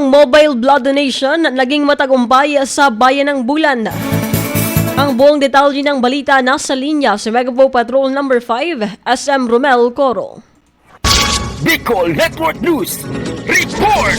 mobile blood donation naging matagumpay sa bayan ng Bulan. Ang buong detalye ng balita nasa linya si Megapo Patrol No. 5, SM Romel Coro. Bicol Network News Report!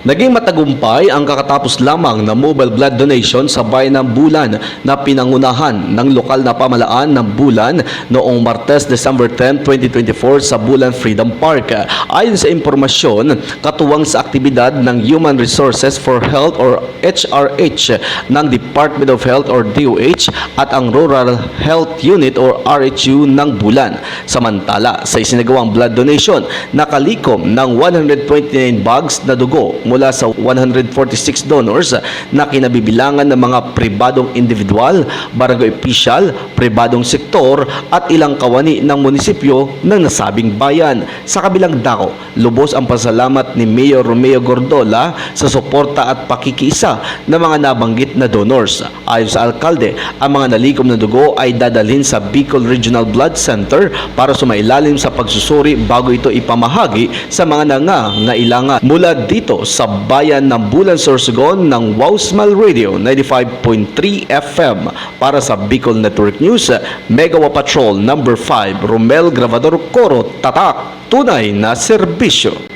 Naging matagumpay ang kakatapos lamang na mobile blood donation sa bayan ng Bulan na pinangunahan ng lokal na pamalaan ng Bulan noong Martes, December 10, 2024 sa Bulan Freedom Park. Ayon sa impormasyon, katuwang sa aktibidad ng Human Resources for Health or HRH ng Department of Health or DOH at ang Rural Health Unit or RHU ng Bulan. Samantala, sa isinagawang blood donation, nakalikom ng 129 bags na dugo mula sa 146 donors na kinabibilangan ng mga pribadong individual, barangay official, pribadong sektor at ilang kawani ng munisipyo ng nasabing bayan. Sa kabilang dako, lubos ang pasalamat ni Mayor Romeo Gordola sa suporta at pakikiisa ng mga nabanggit na donors. Ayon sa alkalde, ang mga nalikom na dugo ay dadalhin sa Bicol Regional Blood Center para sumailalim sa pagsusuri bago ito ipamahagi sa mga nangangailangan. Mula dito sa bayan ng Bulan, Sorsogon ng Wow Smile Radio 95.3 FM para sa Bicol Network News, Megawa Patrol No. 5, Romel Gravador Coro, tatak, tunay na serbisyo.